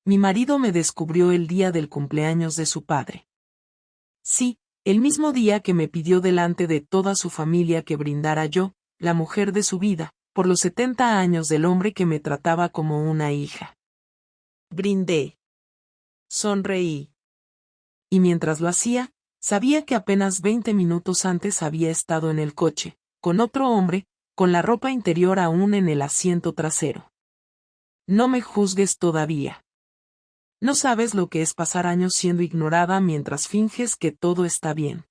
Mi marido me descubrió el día del cumpleaños de su padre. Sí, el mismo día que me pidió delante de toda su familia que brindara yo, la mujer de su vida, por los 70 años del hombre que me trataba como una hija. Brindé. Sonreí. Y mientras lo hacía, sabía que apenas 20 minutos antes había estado en el coche, con otro hombre, con la ropa interior aún en el asiento trasero. No me juzgues todavía. No sabes lo que es pasar años siendo ignorada mientras finges que todo está bien.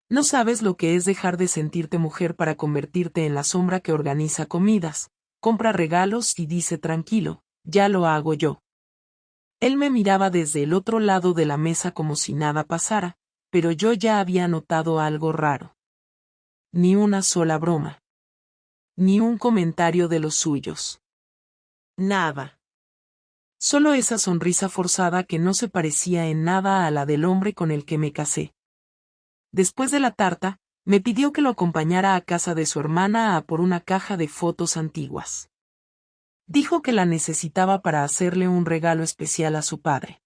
No sabes lo que es dejar de sentirte mujer para convertirte en la sombra que organiza comidas, compra regalos y dice tranquilo, ya lo hago yo. Él me miraba desde el otro lado de la mesa como si nada pasara, pero yo ya había notado algo raro. Ni una sola broma. Ni un comentario de los suyos. Nada. Solo esa sonrisa forzada que no se parecía en nada a la del hombre con el que me casé. Después de la tarta, me pidió que lo acompañara a casa de su hermana a por una caja de fotos antiguas. Dijo que la necesitaba para hacerle un regalo especial a su padre.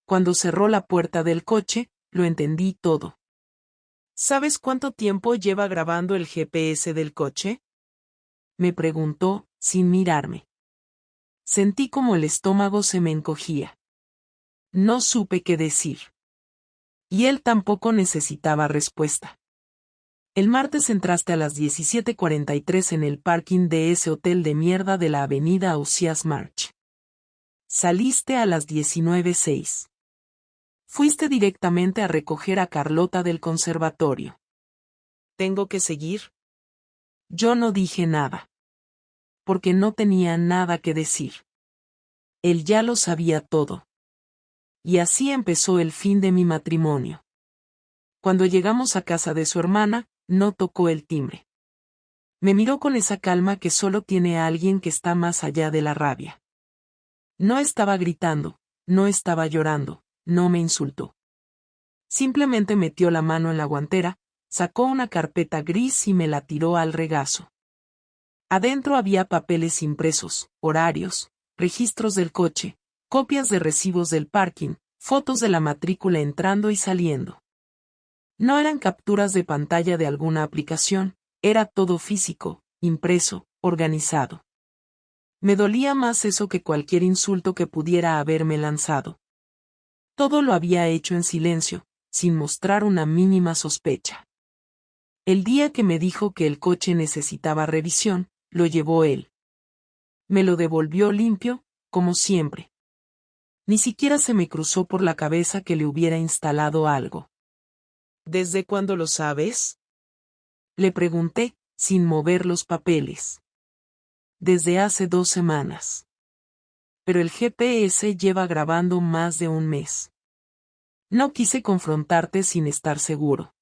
Cuando cerró la puerta del coche, lo entendí todo. ¿Sabes cuánto tiempo lleva grabando el GPS del coche? Me preguntó, sin mirarme. Sentí como el estómago se me encogía. No supe qué decir. Y él tampoco necesitaba respuesta. El martes entraste a las 17:43 en el parking de ese hotel de mierda de la avenida Ausias March. Saliste a las 19:06. Fuiste directamente a recoger a Carlota del conservatorio. ¿Tengo que seguir? Yo no dije nada. Porque no tenía nada que decir. Él ya lo sabía todo. Y así empezó el fin de mi matrimonio. Cuando llegamos a casa de su hermana, no tocó el timbre. Me miró con esa calma que solo tiene a alguien que está más allá de la rabia. No estaba gritando, no estaba llorando, no me insultó. Simplemente metió la mano en la guantera, sacó una carpeta gris y me la tiró al regazo. Adentro había papeles impresos, horarios, registros del coche, copias de recibos del parking, fotos de la matrícula entrando y saliendo. No eran capturas de pantalla de alguna aplicación, era todo físico, impreso, organizado. Me dolía más eso que cualquier insulto que pudiera haberme lanzado. Todo lo había hecho en silencio, sin mostrar una mínima sospecha. El día que me dijo que el coche necesitaba revisión, lo llevó él. Me lo devolvió limpio, como siempre. Ni siquiera se me cruzó por la cabeza que le hubiera instalado algo. ¿Desde cuándo lo sabes? Le pregunté, sin mover los papeles. Desde hace 2 semanas. Pero el GPS lleva grabando más de un mes. No quise confrontarte sin estar seguro.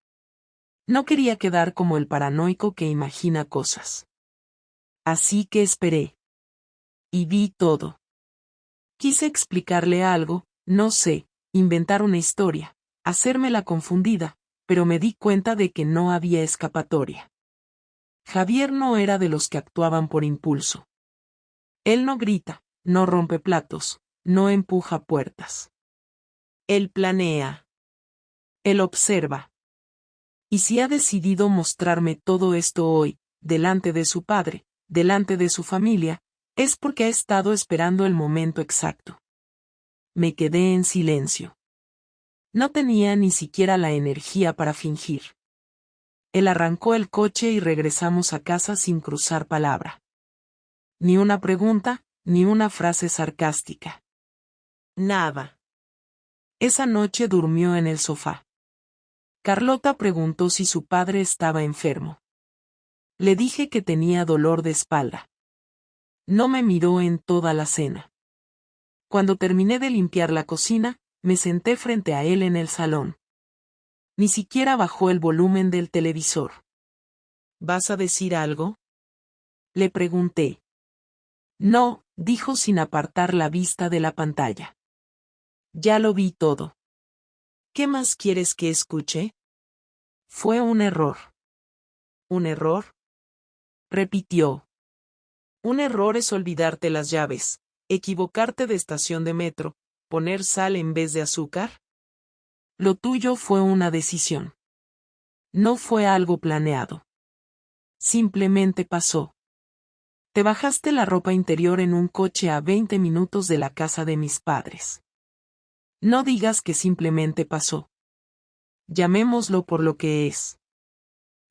No quería quedar como el paranoico que imagina cosas. Así que esperé. Y vi todo. Quise explicarle algo, no sé, inventar una historia, hacerme la confundida, pero me di cuenta de que no había escapatoria. Javier no era de los que actuaban por impulso. Él no grita, no rompe platos, no empuja puertas. Él planea. Él observa. Y si ha decidido mostrarme todo esto hoy, delante de su padre, delante de su familia, es porque ha estado esperando el momento exacto. Me quedé en silencio. No tenía ni siquiera la energía para fingir. Él arrancó el coche y regresamos a casa sin cruzar palabra. Ni una pregunta, ni una frase sarcástica. Nada. Esa noche durmió en el sofá. Carlota preguntó si su padre estaba enfermo. Le dije que tenía dolor de espalda. No me miró en toda la cena. Cuando terminé de limpiar la cocina, me senté frente a él en el salón. Ni siquiera bajó el volumen del televisor. ¿Vas a decir algo? Le pregunté. No, dijo sin apartar la vista de la pantalla. Ya lo vi todo. ¿Qué más quieres que escuche? Fue un error. ¿Un error? Repitió. Un error es olvidarte las llaves. ¿Equivocarte de estación de metro? ¿Poner sal en vez de azúcar? Lo tuyo fue una decisión. No fue algo planeado. Simplemente pasó. Te bajaste la ropa interior en un coche a 20 minutos de la casa de mis padres. No digas que simplemente pasó. Llamémoslo por lo que es.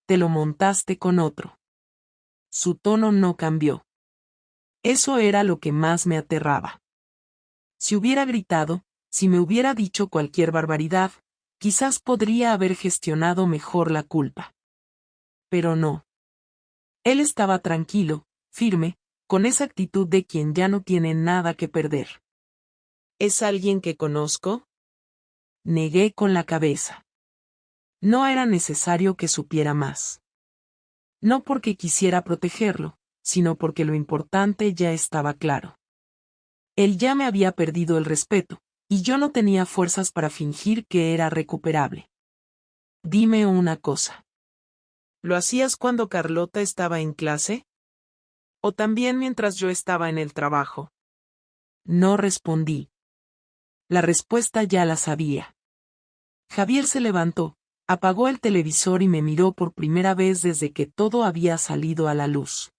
Te lo montaste con otro. Su tono no cambió. Eso era lo que más me aterraba. Si hubiera gritado, si me hubiera dicho cualquier barbaridad, quizás podría haber gestionado mejor la culpa. Pero no. Él estaba tranquilo, firme, con esa actitud de quien ya no tiene nada que perder. ¿Es alguien que conozco? Negué con la cabeza. No era necesario que supiera más. No porque quisiera protegerlo, sino porque lo importante ya estaba claro. Él ya me había perdido el respeto, y yo no tenía fuerzas para fingir que era recuperable. Dime una cosa. ¿Lo hacías cuando Carlota estaba en clase? ¿O también mientras yo estaba en el trabajo? No respondí. La respuesta ya la sabía. Javier se levantó, apagó el televisor y me miró por primera vez desde que todo había salido a la luz.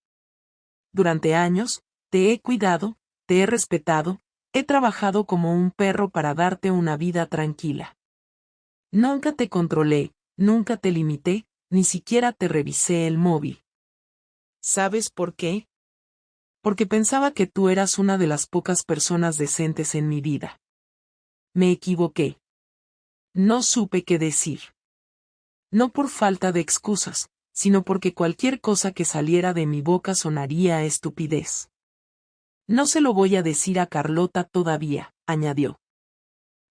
Durante años, te he cuidado, te he respetado, he trabajado como un perro para darte una vida tranquila. Nunca te controlé, nunca te limité, ni siquiera te revisé el móvil. ¿Sabes por qué? Porque pensaba que tú eras una de las pocas personas decentes en mi vida. Me equivoqué. No supe qué decir. No por falta de excusas, sino porque cualquier cosa que saliera de mi boca sonaría a estupidez. No se lo voy a decir a Carlota todavía, añadió.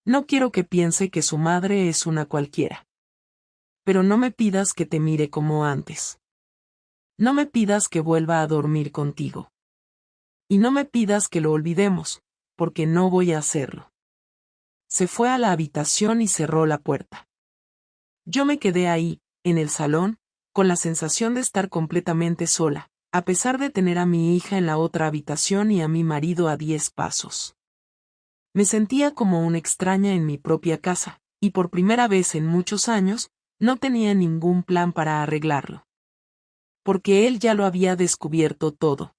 No quiero que piense que su madre es una cualquiera. Pero no me pidas que te mire como antes. No me pidas que vuelva a dormir contigo. Y no me pidas que lo olvidemos, porque no voy a hacerlo. Se fue a la habitación y cerró la puerta. Yo me quedé ahí, en el salón, con la sensación de estar completamente sola, a pesar de tener a mi hija en la otra habitación y a mi marido a 10 pasos. Me sentía como una extraña en mi propia casa, y por primera vez en muchos años, no tenía ningún plan para arreglarlo. Porque él ya lo había descubierto todo.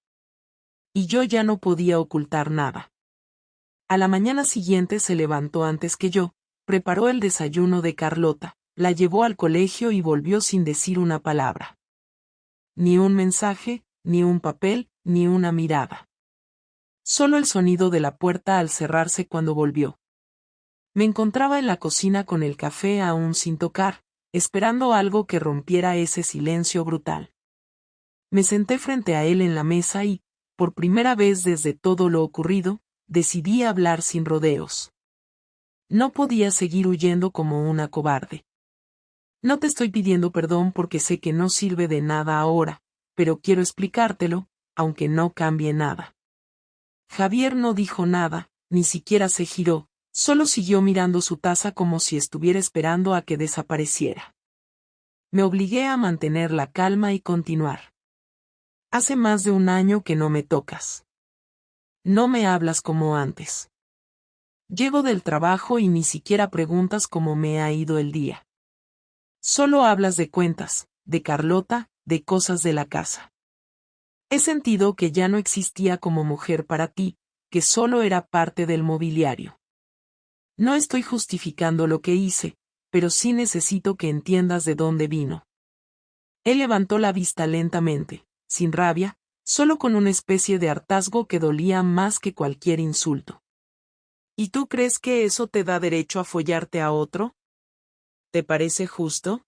Y yo ya no podía ocultar nada. A la mañana siguiente se levantó antes que yo, preparó el desayuno de Carlota, la llevó al colegio y volvió sin decir una palabra. Ni un mensaje, ni un papel, ni una mirada. Solo el sonido de la puerta al cerrarse cuando volvió. Me encontraba en la cocina con el café aún sin tocar, esperando algo que rompiera ese silencio brutal. Me senté frente a él en la mesa y, por primera vez desde todo lo ocurrido, decidí hablar sin rodeos. No podía seguir huyendo como una cobarde. No te estoy pidiendo perdón porque sé que no sirve de nada ahora, pero quiero explicártelo, aunque no cambie nada. Javier no dijo nada, ni siquiera se giró, solo siguió mirando su taza como si estuviera esperando a que desapareciera. Me obligué a mantener la calma y continuar. Hace más de un año que no me tocas. No me hablas como antes. Llego del trabajo y ni siquiera preguntas cómo me ha ido el día. Solo hablas de cuentas, de Carlota, de cosas de la casa. He sentido que ya no existía como mujer para ti, que solo era parte del mobiliario. No estoy justificando lo que hice, pero sí necesito que entiendas de dónde vino. Él levantó la vista lentamente, sin rabia, solo con una especie de hartazgo que dolía más que cualquier insulto. ¿Y tú crees que eso te da derecho a follarte a otro? ¿Te parece justo?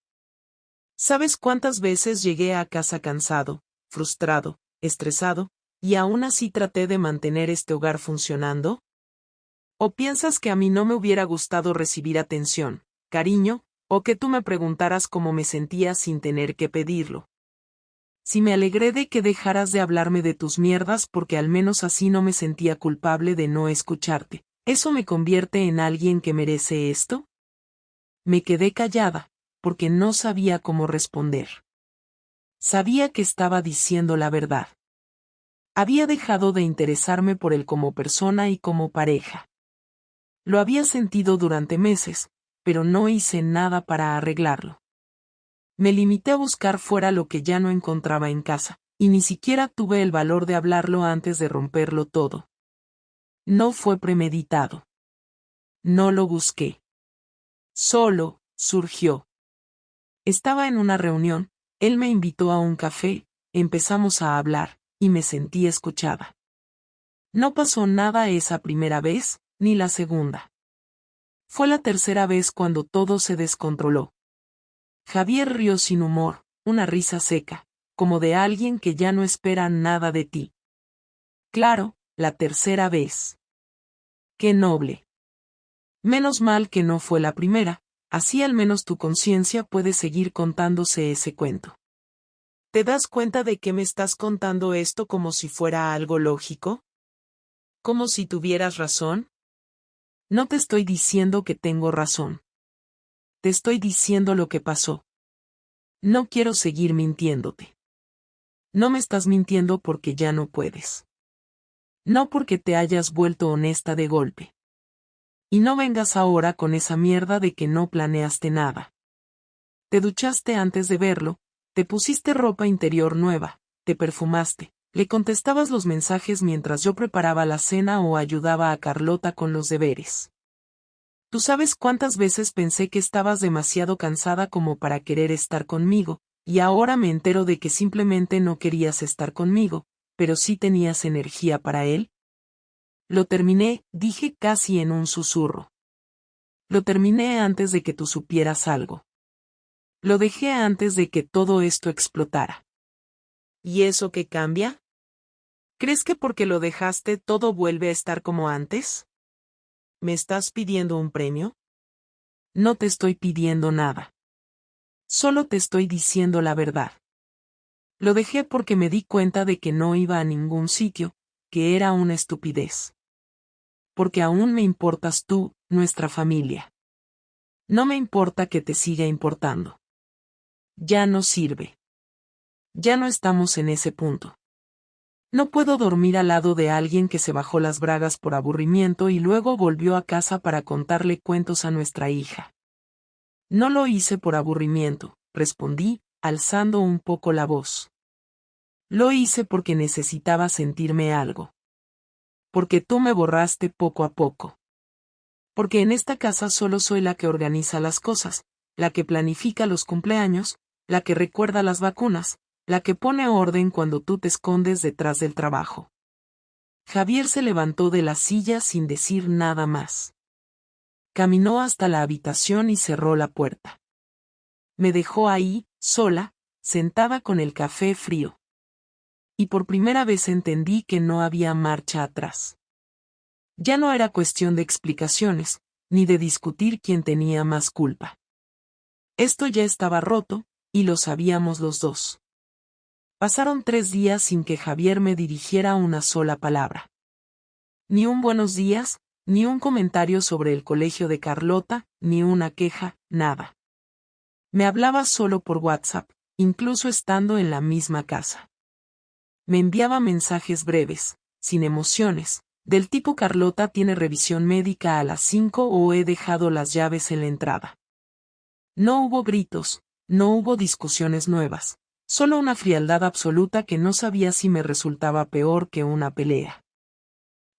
¿Sabes cuántas veces llegué a casa cansado, frustrado, estresado, y aún así traté de mantener este hogar funcionando? ¿O piensas que a mí no me hubiera gustado recibir atención, cariño, o que tú me preguntaras cómo me sentía sin tener que pedirlo? Si me alegré de que dejaras de hablarme de tus mierdas porque al menos así no me sentía culpable de no escucharte, ¿eso me convierte en alguien que merece esto? Me quedé callada, porque no sabía cómo responder. Sabía que estaba diciendo la verdad. Había dejado de interesarme por él como persona y como pareja. Lo había sentido durante meses, pero no hice nada para arreglarlo. Me limité a buscar fuera lo que ya no encontraba en casa, y ni siquiera tuve el valor de hablarlo antes de romperlo todo. No fue premeditado. No lo busqué. Solo, surgió. Estaba en una reunión, él me invitó a un café, empezamos a hablar, y me sentí escuchada. No pasó nada esa primera vez, ni la segunda. Fue la tercera vez cuando todo se descontroló. Javier rió sin humor, una risa seca, como de alguien que ya no espera nada de ti. Claro, la tercera vez. Qué noble. Menos mal que no fue la primera, así al menos tu conciencia puede seguir contándose ese cuento. ¿Te das cuenta de que me estás contando esto como si fuera algo lógico? ¿Como si tuvieras razón? No te estoy diciendo que tengo razón. Te estoy diciendo lo que pasó. No quiero seguir mintiéndote. No me estás mintiendo porque ya no puedes. No porque te hayas vuelto honesta de golpe. Y no vengas ahora con esa mierda de que no planeaste nada. Te duchaste antes de verlo, te pusiste ropa interior nueva, te perfumaste, le contestabas los mensajes mientras yo preparaba la cena o ayudaba a Carlota con los deberes. Tú sabes cuántas veces pensé que estabas demasiado cansada como para querer estar conmigo, y ahora me entero de que simplemente no querías estar conmigo, pero sí tenías energía para él. Lo terminé, dije casi en un susurro. Lo terminé antes de que tú supieras algo. Lo dejé antes de que todo esto explotara. ¿Y eso qué cambia? ¿Crees que porque lo dejaste todo vuelve a estar como antes? ¿Me estás pidiendo un premio? No te estoy pidiendo nada. Solo te estoy diciendo la verdad. Lo dejé porque me di cuenta de que no iba a ningún sitio, que era una estupidez. Porque aún me importas tú, nuestra familia. No me importa que te siga importando. Ya no sirve. Ya no estamos en ese punto. No puedo dormir al lado de alguien que se bajó las bragas por aburrimiento y luego volvió a casa para contarle cuentos a nuestra hija. No lo hice por aburrimiento, respondí, alzando un poco la voz. Lo hice porque necesitaba sentirme algo. Porque tú me borraste poco a poco. Porque en esta casa solo soy la que organiza las cosas, la que planifica los cumpleaños, la que recuerda las vacunas, la que pone orden cuando tú te escondes detrás del trabajo. Javier se levantó de la silla sin decir nada más. Caminó hasta la habitación y cerró la puerta. Me dejó ahí, sola, sentada con el café frío. Y por primera vez entendí que no había marcha atrás. Ya no era cuestión de explicaciones, ni de discutir quién tenía más culpa. Esto ya estaba roto, y lo sabíamos los dos. Pasaron 3 días sin que Javier me dirigiera una sola palabra. Ni un buenos días, ni un comentario sobre el colegio de Carlota, ni una queja, nada. Me hablaba solo por WhatsApp, incluso estando en la misma casa. Me enviaba mensajes breves, sin emociones, del tipo Carlota tiene revisión médica a las 5 o he dejado las llaves en la entrada. No hubo gritos, no hubo discusiones nuevas, solo una frialdad absoluta que no sabía si me resultaba peor que una pelea.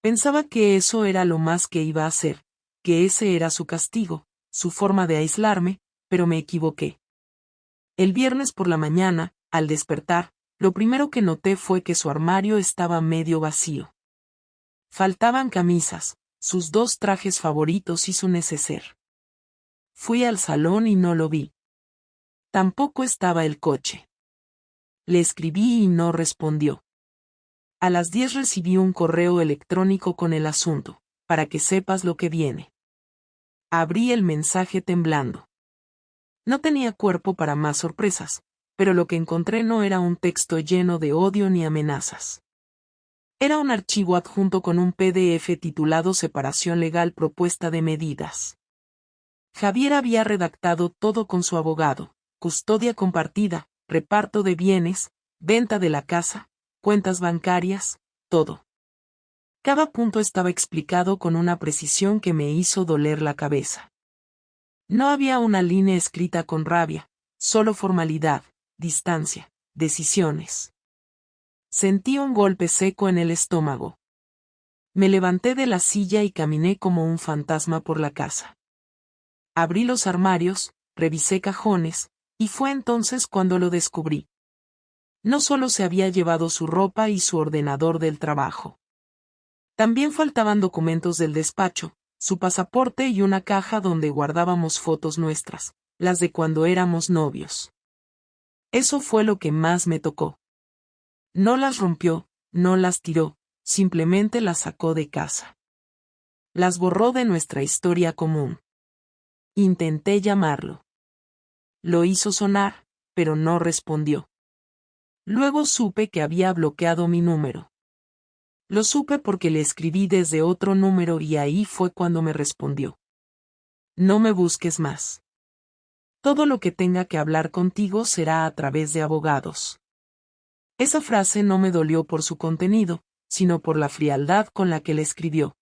Pensaba que eso era lo más que iba a hacer, que ese era su castigo, su forma de aislarme, pero me equivoqué. El viernes por la mañana, al despertar, lo primero que noté fue que su armario estaba medio vacío. Faltaban camisas, sus 2 trajes favoritos y su neceser. Fui al salón y no lo vi. Tampoco estaba el coche. Le escribí y no respondió. A las 10 recibí un correo electrónico con el asunto, para que sepas lo que viene. Abrí el mensaje temblando. No tenía cuerpo para más sorpresas, pero lo que encontré no era un texto lleno de odio ni amenazas. Era un archivo adjunto con un PDF titulado Separación Legal Propuesta de Medidas. Javier había redactado todo con su abogado, custodia compartida, reparto de bienes, venta de la casa, cuentas bancarias, todo. Cada punto estaba explicado con una precisión que me hizo doler la cabeza. No había una línea escrita con rabia, solo formalidad, distancia, decisiones. Sentí un golpe seco en el estómago. Me levanté de la silla y caminé como un fantasma por la casa. Abrí los armarios, revisé cajones, y fue entonces cuando lo descubrí. No solo se había llevado su ropa y su ordenador del trabajo. También faltaban documentos del despacho, su pasaporte y una caja donde guardábamos fotos nuestras, las de cuando éramos novios. Eso fue lo que más me tocó. No las rompió, no las tiró, simplemente las sacó de casa. Las borró de nuestra historia común. Intenté llamarlo. Lo hizo sonar, pero no respondió. Luego supe que había bloqueado mi número. Lo supe porque le escribí desde otro número y ahí fue cuando me respondió. No me busques más. Todo lo que tenga que hablar contigo será a través de abogados. Esa frase no me dolió por su contenido, sino por la frialdad con la que le escribió.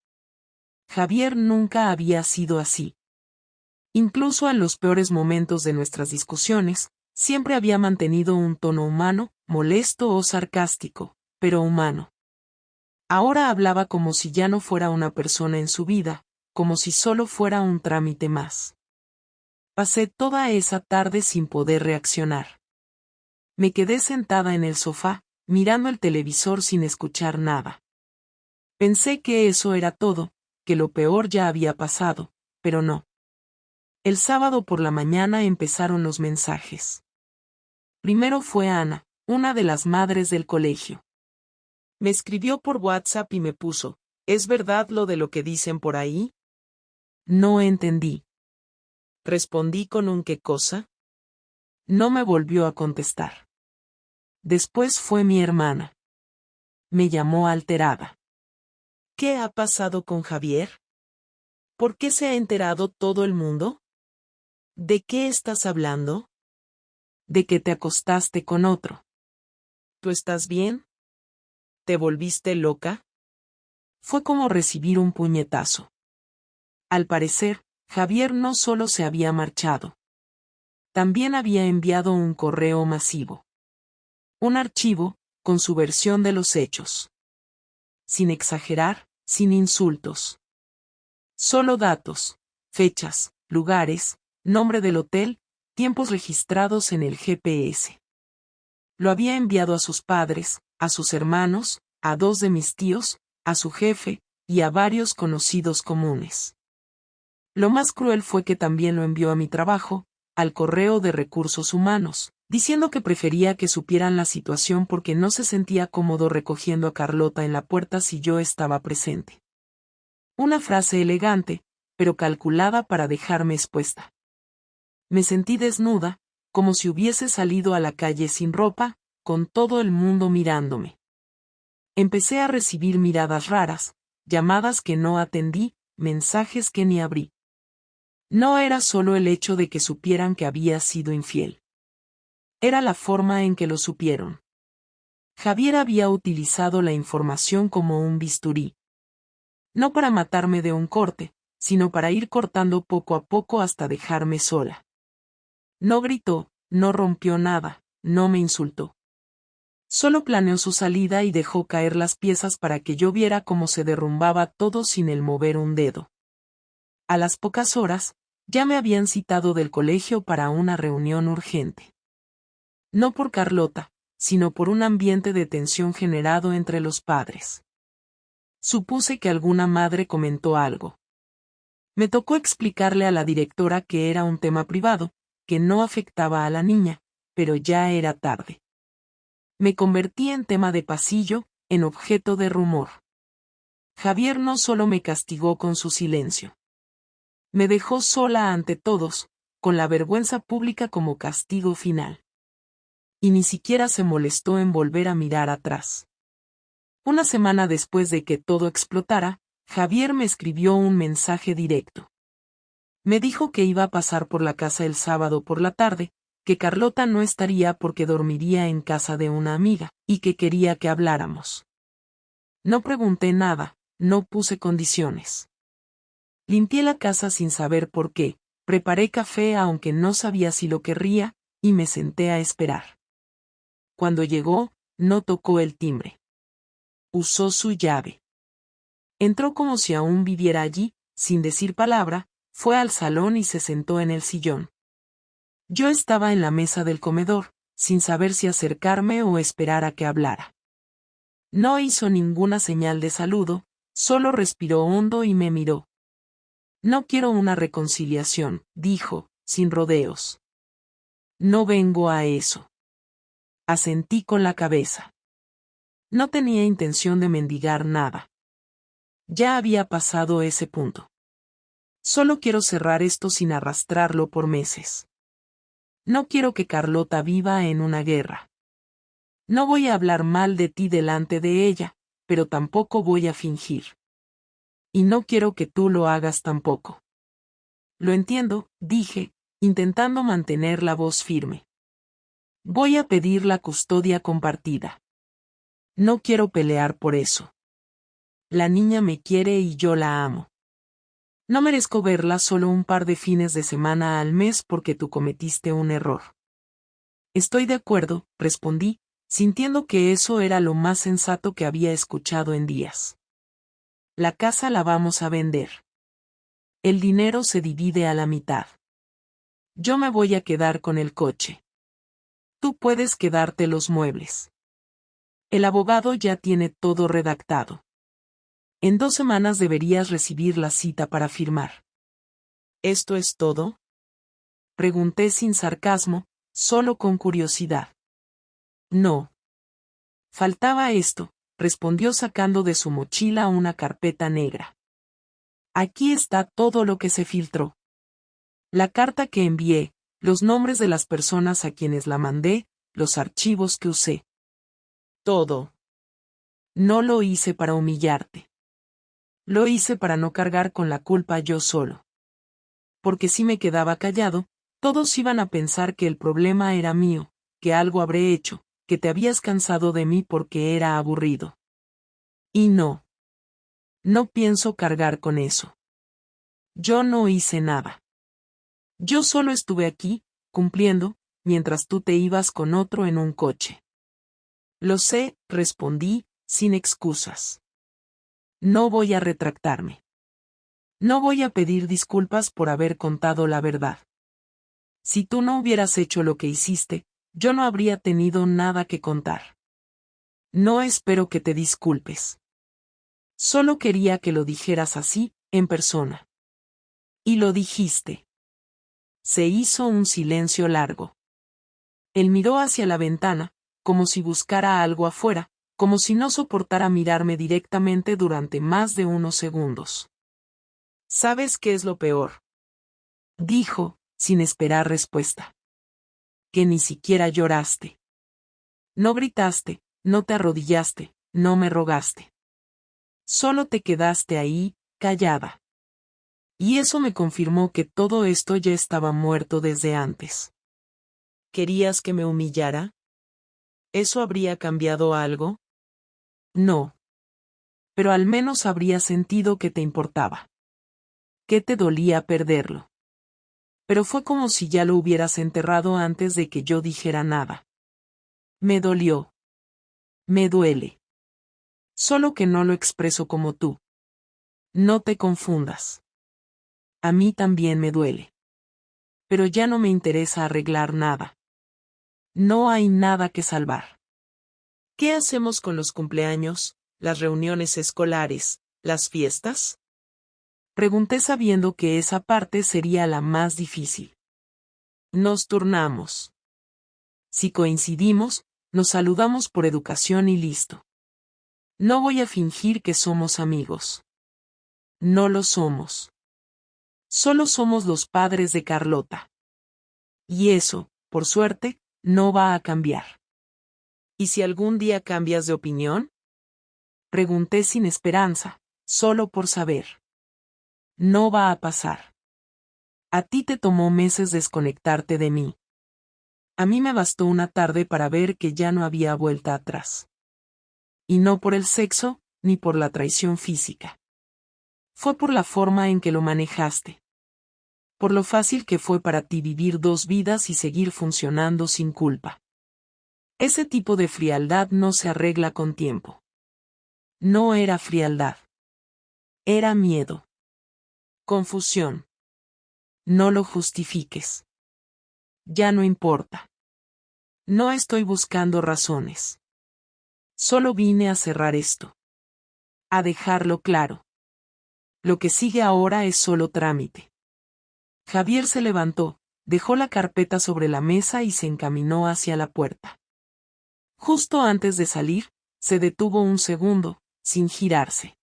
Javier nunca había sido así. Incluso en los peores momentos de nuestras discusiones, siempre había mantenido un tono humano, molesto o sarcástico, pero humano. Ahora hablaba como si ya no fuera una persona en su vida, como si solo fuera un trámite más. Pasé toda esa tarde sin poder reaccionar. Me quedé sentada en el sofá, mirando el televisor sin escuchar nada. Pensé que eso era todo, que lo peor ya había pasado, pero no. El sábado por la mañana empezaron los mensajes. Primero fue Ana, una de las madres del colegio. Me escribió por WhatsApp y me puso, ¿es verdad lo de lo que dicen por ahí? No entendí. Respondí con un ¿qué cosa? No me volvió a contestar. Después fue mi hermana. Me llamó alterada. ¿Qué ha pasado con Javier? ¿Por qué se ha enterado todo el mundo? ¿De qué estás hablando? De que te acostaste con otro. ¿Tú estás bien? ¿Te volviste loca? Fue como recibir un puñetazo. Al parecer, Javier no solo se había marchado. También había enviado un correo masivo. Un archivo, con su versión de los hechos. Sin exagerar, sin insultos. Solo datos, fechas, lugares, nombre del hotel, tiempos registrados en el GPS. Lo había enviado a sus padres, a sus hermanos, a 2 de mis tíos, a su jefe, y a varios conocidos comunes. Lo más cruel fue que también lo envió a mi trabajo, al correo de recursos humanos, diciendo que prefería que supieran la situación porque no se sentía cómodo recogiendo a Carlota en la puerta si yo estaba presente. Una frase elegante, pero calculada para dejarme expuesta. Me sentí desnuda, como si hubiese salido a la calle sin ropa, con todo el mundo mirándome. Empecé a recibir miradas raras, llamadas que no atendí, mensajes que ni abrí. No era solo el hecho de que supieran que había sido infiel. Era la forma en que lo supieron. Javier había utilizado la información como un bisturí. No para matarme de un corte, sino para ir cortando poco a poco hasta dejarme sola. No gritó, no rompió nada, no me insultó. Solo planeó su salida y dejó caer las piezas para que yo viera cómo se derrumbaba todo sin él mover un dedo. A las pocas horas, ya me habían citado del colegio para una reunión urgente. No por Carlota, sino por un ambiente de tensión generado entre los padres. Supuse que alguna madre comentó algo. Me tocó explicarle a la directora que era un tema privado, que no afectaba a la niña, pero ya era tarde. Me convertí en tema de pasillo, en objeto de rumor. Javier no solo me castigó con su silencio. Me dejó sola ante todos, con la vergüenza pública como castigo final. Y ni siquiera se molestó en volver a mirar atrás. Una semana después de que todo explotara, Javier me escribió un mensaje directo. Me dijo que iba a pasar por la casa el sábado por la tarde, que Carlota no estaría porque dormiría en casa de una amiga, y que quería que habláramos. No pregunté nada, no puse condiciones. Limpié la casa sin saber por qué, preparé café aunque no sabía si lo querría, y me senté a esperar. Cuando llegó, no tocó el timbre. Usó su llave. Entró como si aún viviera allí, sin decir palabra, fue al salón y se sentó en el sillón. Yo estaba en la mesa del comedor, sin saber si acercarme o esperar a que hablara. No hizo ninguna señal de saludo, solo respiró hondo y me miró. No quiero una reconciliación, dijo, sin rodeos. No vengo a eso. Asentí con la cabeza. No tenía intención de mendigar nada. Ya había pasado ese punto. Solo quiero cerrar esto sin arrastrarlo por meses. No quiero que Carlota viva en una guerra. No voy a hablar mal de ti delante de ella, pero tampoco voy a fingir. Y no quiero que tú lo hagas tampoco. Lo entiendo, dije, intentando mantener la voz firme. Voy a pedir la custodia compartida. No quiero pelear por eso. La niña me quiere y yo la amo. No merezco verla solo un par de fines de semana al mes porque tú cometiste un error. Estoy de acuerdo, respondí, sintiendo que eso era lo más sensato que había escuchado en días. La casa la vamos a vender. El dinero se divide a la mitad. Yo me voy a quedar con el coche. Tú puedes quedarte los muebles. El abogado ya tiene todo redactado. En 2 semanas deberías recibir la cita para firmar. ¿Esto es todo? Pregunté sin sarcasmo, solo con curiosidad. No. Faltaba esto, respondió sacando de su mochila una carpeta negra. Aquí está todo lo que se filtró. La carta que envié, los nombres de las personas a quienes la mandé, los archivos que usé. Todo. No lo hice para humillarte. Lo hice para no cargar con la culpa yo solo. Porque si me quedaba callado, todos iban a pensar que el problema era mío, que algo habré hecho, que te habías cansado de mí porque era aburrido. Y no. No pienso cargar con eso. Yo no hice nada. Yo solo estuve aquí, cumpliendo, mientras tú te ibas con otro en un coche. Lo sé, respondí, sin excusas. No voy a retractarme. No voy a pedir disculpas por haber contado la verdad. Si tú no hubieras hecho lo que hiciste, yo no habría tenido nada que contar. No espero que te disculpes. Solo quería que lo dijeras así, en persona. Y lo dijiste. Se hizo un silencio largo. Él miró hacia la ventana, como si buscara algo afuera, como si no soportara mirarme directamente durante más de unos segundos. ¿Sabes qué es lo peor? Dijo, sin esperar respuesta. Que ni siquiera lloraste. No gritaste, no te arrodillaste, no me rogaste. Solo te quedaste ahí, callada. Y eso me confirmó que todo esto ya estaba muerto desde antes. ¿Querías que me humillara? ¿Eso habría cambiado algo? No. Pero al menos habría sentido que te importaba. Que te dolía perderlo. Pero fue como si ya lo hubieras enterrado antes de que yo dijera nada. Me dolió. Me duele. Solo que no lo expreso como tú. No te confundas. A mí también me duele. Pero ya no me interesa arreglar nada. No hay nada que salvar. ¿Qué hacemos con los cumpleaños, las reuniones escolares, las fiestas? Pregunté sabiendo que esa parte sería la más difícil. Nos turnamos. Si coincidimos, nos saludamos por educación y listo. No voy a fingir que somos amigos. No lo somos. Solo somos los padres de Carlota. Y eso, por suerte, no va a cambiar. ¿Y si algún día cambias de opinión? Pregunté sin esperanza, solo por saber. No va a pasar. A ti te tomó meses desconectarte de mí. A mí me bastó una tarde para ver que ya no había vuelta atrás. Y no por el sexo, ni por la traición física. Fue por la forma en que lo manejaste. Por lo fácil que fue para ti vivir dos vidas y seguir funcionando sin culpa. Ese tipo de frialdad no se arregla con tiempo. No era frialdad. Era miedo. Confusión. No lo justifiques. Ya no importa. No estoy buscando razones. Solo vine a cerrar esto. A dejarlo claro. Lo que sigue ahora es solo trámite. Javier se levantó, dejó la carpeta sobre la mesa y se encaminó hacia la puerta. Justo antes de salir, se detuvo un segundo, sin girarse.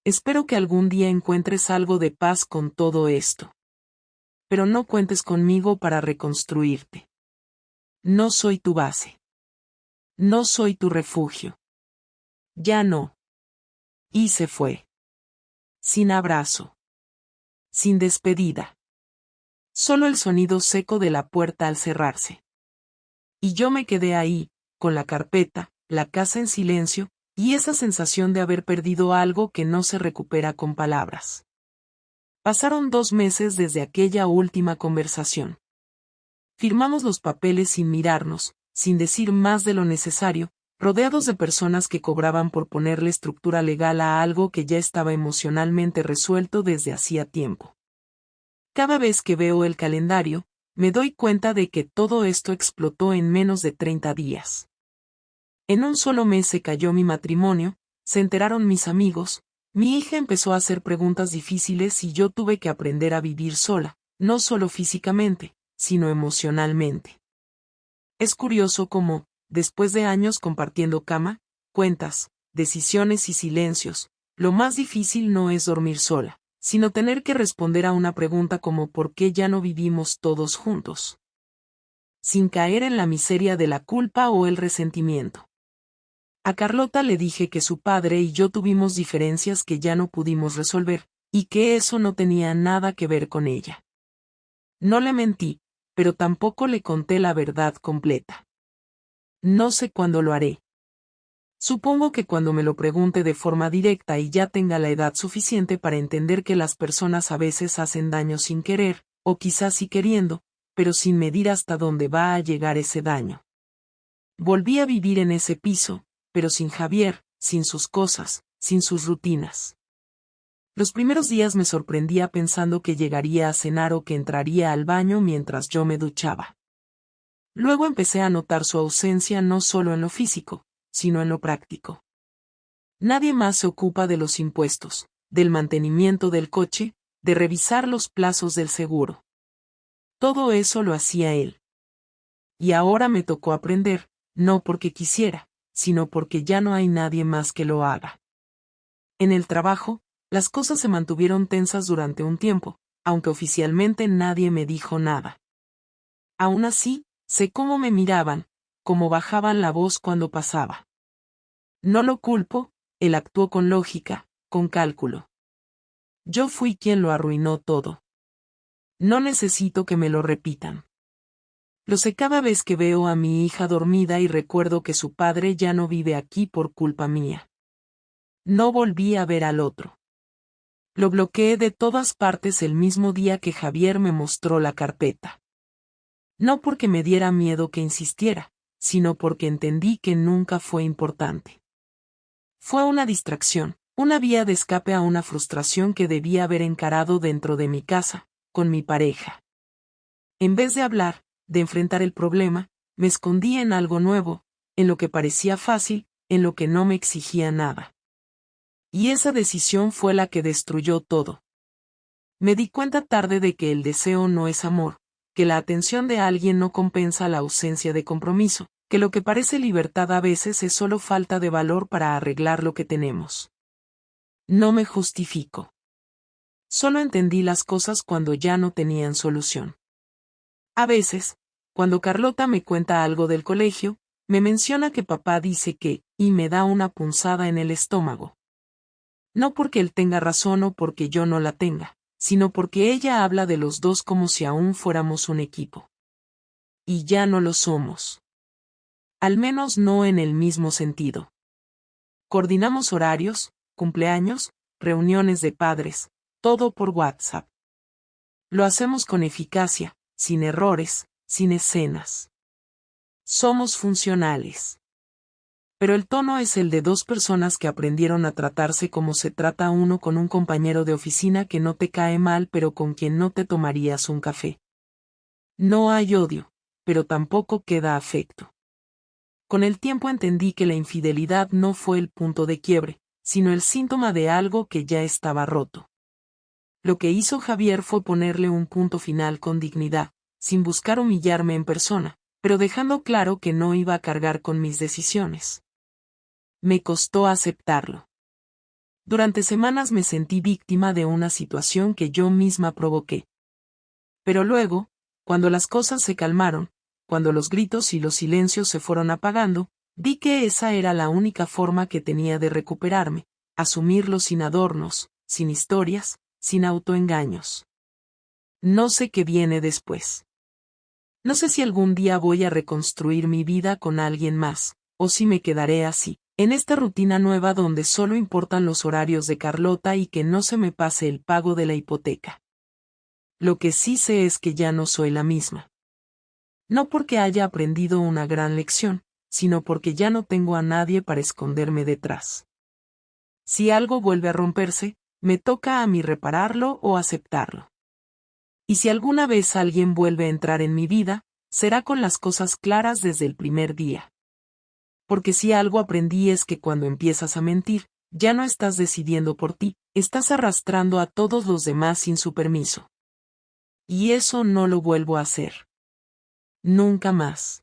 Espero que algún día encuentres algo de paz con todo esto. Pero no cuentes conmigo para reconstruirte. No soy tu base. No soy tu refugio. Ya no. Y se fue. Sin abrazo. Sin despedida. Solo el sonido seco de la puerta al cerrarse. Y yo me quedé ahí, con la carpeta, la casa en silencio, y esa sensación de haber perdido algo que no se recupera con palabras. Pasaron 2 meses desde aquella última conversación. Firmamos los papeles sin mirarnos, sin decir más de lo necesario, rodeados de personas que cobraban por ponerle estructura legal a algo que ya estaba emocionalmente resuelto desde hacía tiempo. Cada vez que veo el calendario, me doy cuenta de que todo esto explotó en menos de 30 días. En un solo mes se cayó mi matrimonio, se enteraron mis amigos, mi hija empezó a hacer preguntas difíciles y yo tuve que aprender a vivir sola, no solo físicamente, sino emocionalmente. Es curioso cómo, después de años compartiendo cama, cuentas, decisiones y silencios, lo más difícil no es dormir sola, sino tener que responder a una pregunta como ¿por qué ya no vivimos todos juntos? Sin caer en la miseria de la culpa o el resentimiento. A Carlota le dije que su padre y yo tuvimos diferencias que ya no pudimos resolver, y que eso no tenía nada que ver con ella. No le mentí, pero tampoco le conté la verdad completa. No sé cuándo lo haré. Supongo que cuando me lo pregunte de forma directa y ya tenga la edad suficiente para entender que las personas a veces hacen daño sin querer, o quizás sí queriendo, pero sin medir hasta dónde va a llegar ese daño. Volví a vivir en ese piso, pero sin Javier, sin sus cosas, sin sus rutinas. Los primeros días me sorprendía pensando que llegaría a cenar o que entraría al baño mientras yo me duchaba. Luego empecé a notar su ausencia no solo en lo físico, sino en lo práctico. Nadie más se ocupa de los impuestos, del mantenimiento del coche, de revisar los plazos del seguro. Todo eso lo hacía él. Y ahora me tocó aprender, no porque quisiera, sino porque ya no hay nadie más que lo haga. En el trabajo, las cosas se mantuvieron tensas durante un tiempo, aunque oficialmente nadie me dijo nada. Aún así, sé cómo me miraban, cómo bajaban la voz cuando pasaba. No lo culpo, él actuó con lógica, con cálculo. Yo fui quien lo arruinó todo. No necesito que me lo repitan. Lo sé cada vez que veo a mi hija dormida y recuerdo que su padre ya no vive aquí por culpa mía. No volví a ver al otro. Lo bloqueé de todas partes el mismo día que Javier me mostró la carpeta. No porque me diera miedo que insistiera, sino porque entendí que nunca fue importante. Fue una distracción, una vía de escape a una frustración que debía haber encarado dentro de mi casa, con mi pareja. En vez de hablar, de enfrentar el problema, me escondí en algo nuevo, en lo que parecía fácil, en lo que no me exigía nada. Y esa decisión fue la que destruyó todo. Me di cuenta tarde de que el deseo no es amor, que la atención de alguien no compensa la ausencia de compromiso, que lo que parece libertad a veces es solo falta de valor para arreglar lo que tenemos. No me justifico. Solo entendí las cosas cuando ya no tenían solución. A veces, cuando Carlota me cuenta algo del colegio, me menciona que papá dice que, y me da una punzada en el estómago. No porque él tenga razón o porque yo no la tenga, sino porque ella habla de los dos como si aún fuéramos un equipo. Y ya no lo somos. Al menos no en el mismo sentido. Coordinamos horarios, cumpleaños, reuniones de padres, todo por WhatsApp. Lo hacemos con eficacia, sin errores, sin escenas. Somos funcionales. Pero el tono es el de dos personas que aprendieron a tratarse como se trata uno con un compañero de oficina que no te cae mal pero con quien no te tomarías un café. No hay odio, pero tampoco queda afecto. Con el tiempo entendí que la infidelidad no fue el punto de quiebre, sino el síntoma de algo que ya estaba roto. Lo que hizo Javier fue ponerle un punto final con dignidad, sin buscar humillarme en persona, pero dejando claro que no iba a cargar con mis decisiones. Me costó aceptarlo. Durante semanas me sentí víctima de una situación que yo misma provoqué. Pero luego, cuando las cosas se calmaron, cuando los gritos y los silencios se fueron apagando, vi que esa era la única forma que tenía de recuperarme, asumirlo sin adornos, sin historias, sin autoengaños. No sé qué viene después. No sé si algún día voy a reconstruir mi vida con alguien más, o si me quedaré así, en esta rutina nueva donde solo importan los horarios de Carlota y que no se me pase el pago de la hipoteca. Lo que sí sé es que ya no soy la misma. No porque haya aprendido una gran lección, sino porque ya no tengo a nadie para esconderme detrás. Si algo vuelve a romperse, me toca a mí repararlo o aceptarlo. Y si alguna vez alguien vuelve a entrar en mi vida, será con las cosas claras desde el primer día. Porque si algo aprendí es que cuando empiezas a mentir, ya no estás decidiendo por ti, estás arrastrando a todos los demás sin su permiso. Y eso no lo vuelvo a hacer. Nunca más.